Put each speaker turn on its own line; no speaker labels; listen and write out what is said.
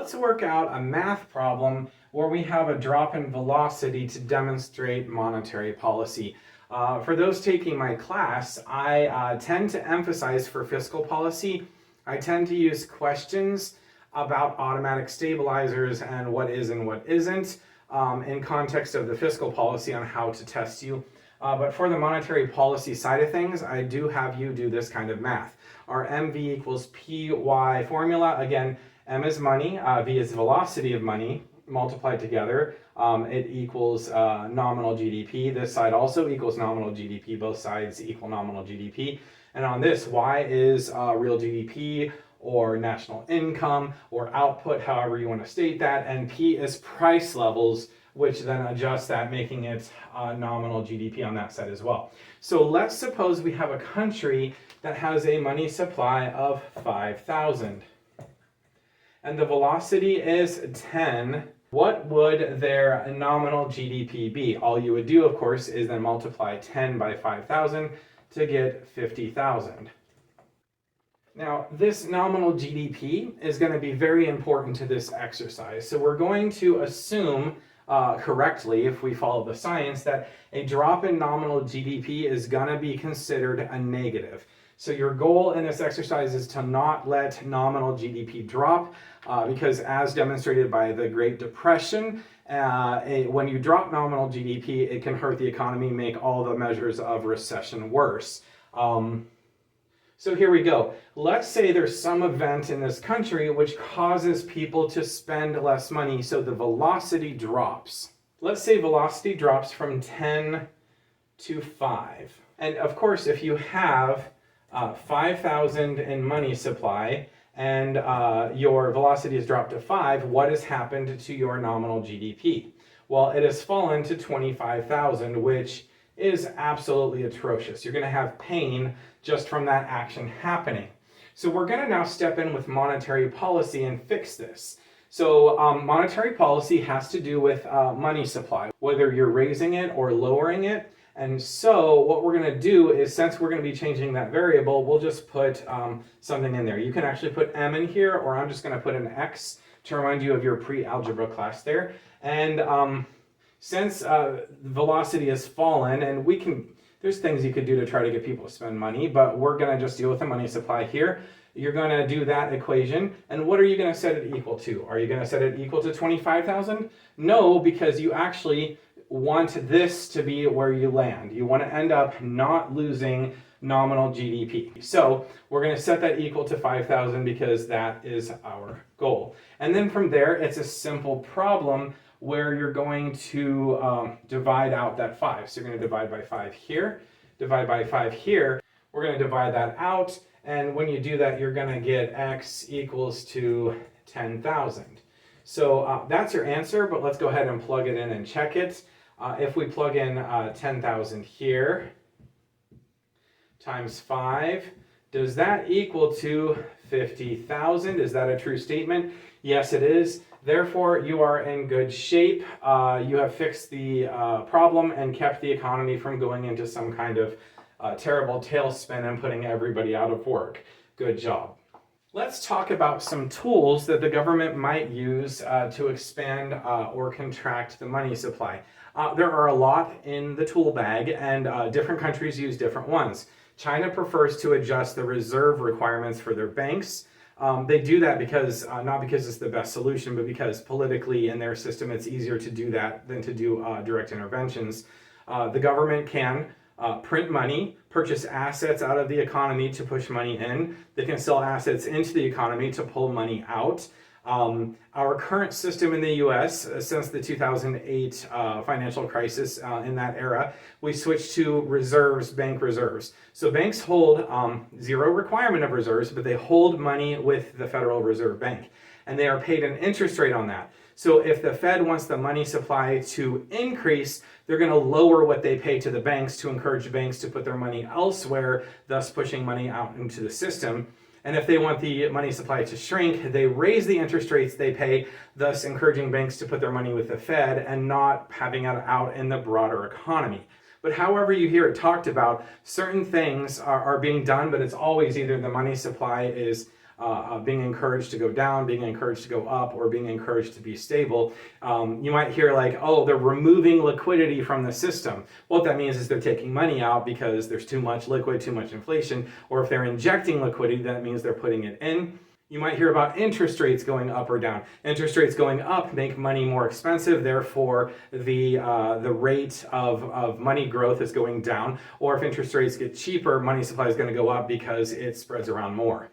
let's work out a math problem where we have a drop in velocity to demonstrate monetary policy. For those taking my class, I tend to emphasize for fiscal policy, I tend to use questions about automatic stabilizers and what is and what isn't in context of the fiscal policy on how to test you. But for the monetary policy side of things, I do have you do this kind of math. Our MV equals PY formula. Again, M is money, V is velocity of money, multiplied together. It equals nominal GDP. This side also equals nominal GDP. Both sides equal nominal GDP. And on this, Y is real GDP or national income or output, however you want to state that. And P is price levels, which then adjusts that, making it nominal GDP on that side as well. So let's suppose we have a country that has a money supply of 5,000. And the velocity is 10. What would their nominal GDP be? All you would do, of course, is then multiply 10 by 5,000 to get 50,000. Now, this nominal GDP is going to be very important to this exercise. So we're going to assume correctly, if we follow the science, that a drop in nominal GDP is going to be considered a negative. So your goal in this exercise is to not let nominal GDP drop because as demonstrated by the Great Depression, when you drop nominal GDP, it can hurt the economy, make all the measures of recession worse. So here we go. Let's say there's some event in this country which causes people to spend less money, so the velocity drops. Let's say velocity drops from 10 to 5. And of course, if you have 5,000 in money supply and your velocity has dropped to 5, what has happened to your nominal GDP? Well, it has fallen to 25,000, which is absolutely atrocious. You're going to have pain just from that action happening. So we're going to now step in with monetary policy and fix this. So monetary policy has to do with money supply, whether you're raising it or lowering it. And so what we're going to do is, since we're going to be changing that variable, we'll just put something in there. You can actually put M in here, or I'm just going to put an X to remind you of your pre-algebra class there. And since velocity has fallen, and there's things you could do to try to get people to spend money, but we're going to just deal with the money supply here. You're going to do that equation, and what are you going to set it equal to? Are you going to set it equal to 25,000? No, because you actually want this to be where you land. You want to end up not losing nominal GDP. So we're going to set that equal to 5,000 because that is our goal. And then from there, it's a simple problem where you're going to divide out that 5. So you're going to divide by 5 here, divide by 5 here. We're going to divide that out. And when you do that, you're going to get x equals to 10,000. So that's your answer, but let's go ahead and plug it in and check it. If we plug in 10,000 here times 5, does that equal to 50,000? Is that a true statement? Yes, it is. Therefore, you are in good shape. You have fixed the problem and kept the economy from going into some kind of terrible tailspin and putting everybody out of work. Good job. Let's talk about some tools that the government might use to expand or contract the money supply. There are a lot in the tool bag, and different countries use different ones. China prefers to adjust the reserve requirements for their banks. They do that because, not because it's the best solution, but because politically in their system it's easier to do that than to do direct interventions. The government can print money, purchase assets out of the economy to push money in. They can sell assets into the economy to pull money out. Our current system in the US, since the 2008 financial crisis in that era, we switched to reserves, bank reserves. So banks hold zero requirement of reserves, but they hold money with the Federal Reserve Bank, and they are paid an interest rate on that. So if the Fed wants the money supply to increase, they're going to lower what they pay to the banks to encourage banks to put their money elsewhere, thus pushing money out into the system. And if they want the money supply to shrink, they raise the interest rates they pay, thus encouraging banks to put their money with the Fed and not having it out in the broader economy. But however you hear it talked about, certain things are being done, but it's always either the money supply is being encouraged to go down, being encouraged to go up, or being encouraged to be stable. You might hear like, oh, they're removing liquidity from the system. What that means is they're taking money out because there's too much liquid, too much inflation, or if they're injecting liquidity, that means they're putting it in. You might hear about interest rates going up or down. Interest rates going up make money more expensive, therefore the rate of money growth is going down. Or if interest rates get cheaper, money supply is going to go up because it spreads around more.